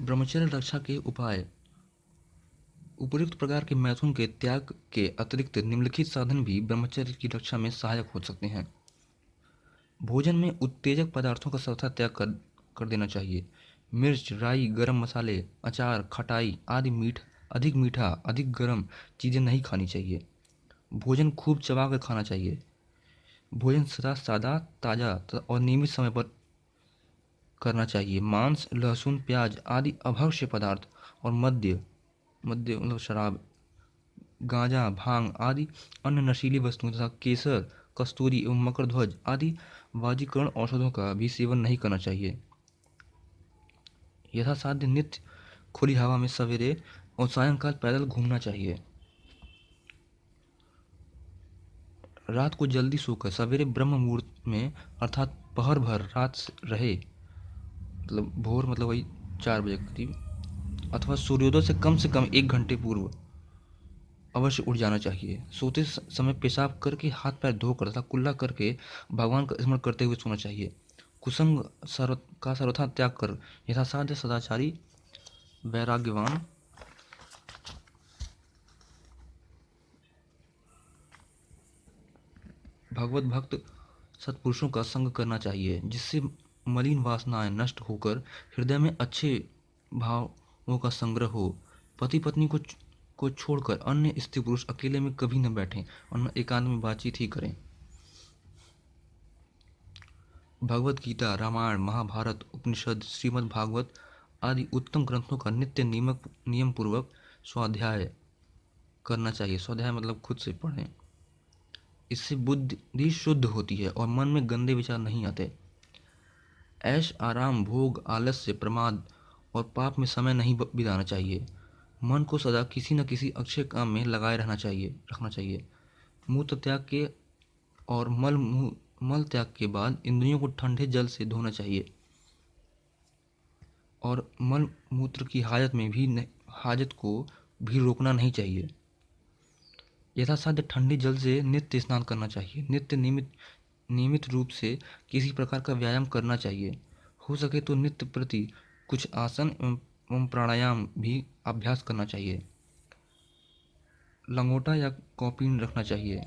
ब्रह्मचर्य रक्षा के उपाय। उपयुक्त प्रकार के मैथुन के त्याग के अतिरिक्त निम्नलिखित साधन भी ब्रह्मचर्य की रक्षा में सहायक हो सकते हैं। भोजन में उत्तेजक पदार्थों का सर्वथा त्याग कर देना चाहिए। मिर्च, राई, गरम मसाले, अचार, खटाई आदि अधिक मीठा, अधिक गरम चीज़ें नहीं खानी चाहिए। भोजन खूब चबा कर खाना चाहिए। भोजन सदा सादा, ताज़ा और नियमित समय पर करना चाहिए। मांस, लहसुन, प्याज आदि अभक्ष्य पदार्थ और मद्य मद्य मतलब शराब, गांजा, भांग आदि अन्य नशीली वस्तुओं तथा केसर, कस्तूरी एवं मकरध्वज आदि वाजीकरण औषधों का भी सेवन नहीं करना चाहिए। यथासाध्य नित्य खुली हवा में सवेरे और सायंकाल पैदल घूमना चाहिए। रात को जल्दी सोकर सवेरे ब्रह्म मुहूर्त में अर्थात पहर भर रात रहे, मतलब भोर मतलब वही 4 बजे करीब, अथवा सूर्योदय से कम 1 घंटे पूर्व अवश्य उठ जाना चाहिए। सोते समय पेशाब करके हाथ पैर धोकर तथा कुल्ला करके भगवान का स्मरण करते हुए सोना चाहिए। कुसंग का सर्वथा त्याग कर यथासाध्य सदाचारी, वैराग्यवान, भगवत भक्त सत्पुरुषों का संग करना चाहिए, जिससे मलिन वासनाएं नष्ट होकर हृदय में अच्छे भावों का संग्रह हो। पति पत्नी को छोड़कर अन्य स्त्री पुरुष अकेले में कभी न बैठें और न एकांत में बातचीत ही करें। भगवत गीता, रामायण, महाभारत, उपनिषद, श्रीमद् भागवत आदि उत्तम ग्रंथों का नित्य नियम पूर्वक स्वाध्याय करना चाहिए। स्वाध्याय मतलब खुद से पढ़ें। इससे बुद्धि शुद्ध होती है और मन में गंदे विचार नहीं आते। ऐश आराम, भोग, आलस्य, प्रमाद और पाप में समय नहीं बिताना चाहिए। मन को सदा किसी न किसी अक्षय काम में लगाए रखना चाहिए। मूत्र त्याग के और मल त्याग के बाद इंद्रियों को ठंडे जल से धोना चाहिए और मल मूत्र की हाजत को भी रोकना नहीं चाहिए। यथासाध्य ठंडे जल से नित्य स्नान करना चाहिए। नियमित रूप से किसी प्रकार का व्यायाम करना चाहिए। हो सके तो नित्य प्रति कुछ आसन एवं प्राणायाम भी अभ्यास करना चाहिए। लंगोटा या कॉपी रखना चाहिए।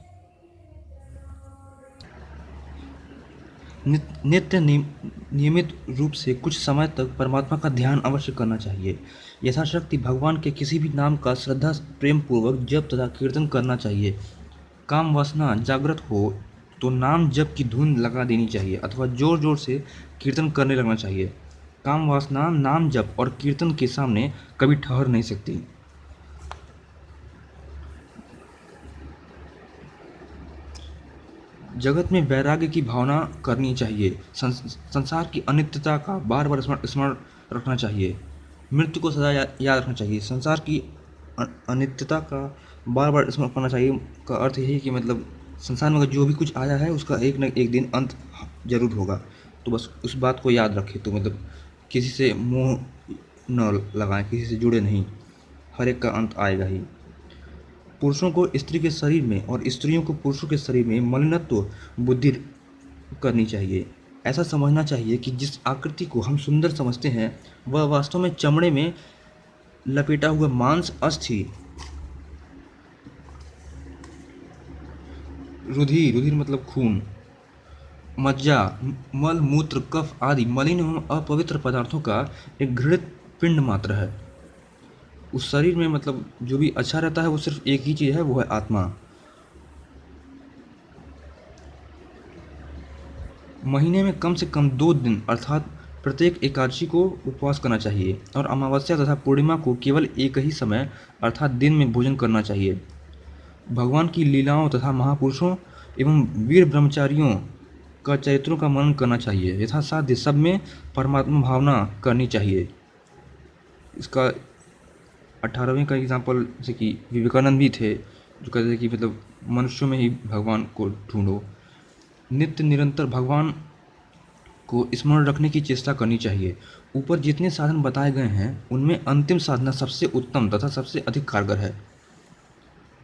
नियमित रूप से कुछ समय तक परमात्मा का ध्यान अवश्य करना चाहिए। यथाशक्ति भगवान के किसी भी नाम का श्रद्धा प्रेम पूर्वक जप तथा कीर्तन करना चाहिए। काम वासना जागृत हो तो नाम जप की धुन लगा देनी चाहिए अथवा जोर जोर से कीर्तन करने लगना चाहिए। काम वासना नाम जप और कीर्तन के सामने कभी ठहर नहीं सकती। जगत में वैराग्य की भावना करनी चाहिए। संसार की अनित्यता का बार बार स्मरण रखना चाहिए। मृत्यु को सदा याद रखना चाहिए। संसार की अनित्यता का बार बार स्मरण करना चाहिए का अर्थ यही कि मतलब संसार में जो भी कुछ आया है उसका एक न एक दिन अंत जरूर होगा। तो बस उस बात को याद रखें। तो मतलब किसी से मोह न लगाएं, किसी से जुड़े नहीं, हर एक का अंत आएगा ही। पुरुषों को स्त्री के शरीर में और स्त्रियों को पुरुषों के शरीर में मलिनत्व बुद्धि करनी चाहिए। ऐसा समझना चाहिए कि जिस आकृति को हम सुंदर समझते हैं वह वास्तव में चमड़े में लपेटा हुआ मांस, अस्थि, रुधिर मतलब खून, मज्जा, मल मूत्र, कफ आदि मलिन एवं अपवित्र पदार्थों का एक घृणित पिंड मात्र है। उस शरीर में मतलब जो भी अच्छा रहता है वो सिर्फ एक ही चीज़ है, वो है आत्मा। महीने में कम से कम 2 दिन अर्थात प्रत्येक एकादशी को उपवास करना चाहिए और अमावस्या तथा पूर्णिमा को केवल एक ही समय अर्थात दिन में भोजन करना चाहिए। भगवान की लीलाओं तथा महापुरुषों एवं वीर ब्रह्मचारियों का चरित्रों का मनन करना चाहिए। यथासाध्य सब में परमात्मा भावना करनी चाहिए। इसका 18वें का एग्जाम्पल जैसे कि विवेकानंद भी थे, जो कहते थे कि मतलब मनुष्यों में ही भगवान को ढूंढो। नित्य निरंतर भगवान को स्मरण रखने की चेष्टा करनी चाहिए। ऊपर जितने साधन बताए गए हैं उनमें अंतिम साधना सबसे उत्तम तथा सबसे अधिक कारगर है।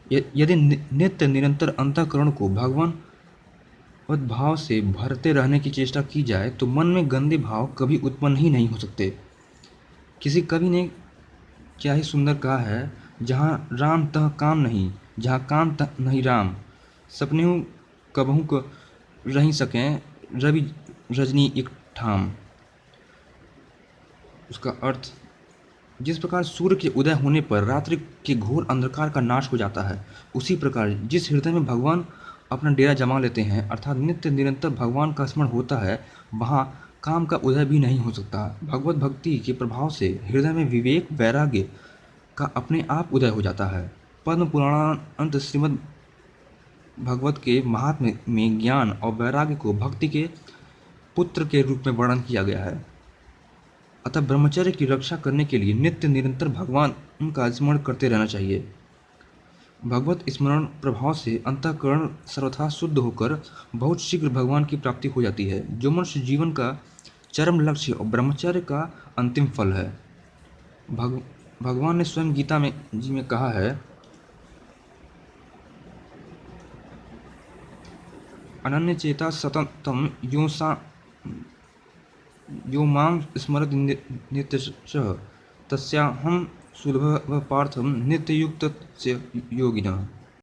यदि नित्य निरंतर अंतःकरण को भगवान भाव से भरते रहने की चेष्टा की जाए तो मन में गंदे भाव कभी उत्पन्न ही नहीं हो सकते। किसी कवि ने क्या ही सुंदर कहा है, जहाँ राम तह काम नहीं, जहाँ काम तह नहीं राम, सपनेहु कबहू क रही सकें, रवि रजनी एक ठाम। उसका अर्थ, जिस प्रकार सूर्य के उदय होने पर रात्रि के घोर अंधकार का नाश हो जाता है, उसी प्रकार जिस हृदय में भगवान अपना डेरा जमा लेते हैं, अर्थात नित्य निरंतर भगवान का स्मरण होता है, वहाँ काम का उदय भी नहीं हो सकता। भगवत भक्ति के प्रभाव से हृदय में विवेक वैराग्य का अपने आप उदय हो जाता है। पद्म पुराणांत श्रीमद् भगवत के महात्म्य में ज्ञान और वैराग्य को भक्ति के पुत्र के रूप में वर्णन किया गया है। अतः ब्रह्मचर्य की रक्षा करने के लिए नित्य निरंतर भगवान का स्मरण करते रहना चाहिए। भगवत स्मरण प्रभाव से अंतःकरण सर्वथा शुद्ध होकर बहुत शीघ्र भगवान की प्राप्ति हो जाती है, जो मनुष्य जीवन का चरम लक्ष्य और ब्रह्मचर्य का अंतिम फल है। भगवान ने स्वयं गीता में कहा है, अनन्य चेता सततम यो मां स्मरति नित्यशः तस्याहं सुलभः पार्थं नित्ययुक्तस्य योगिनः।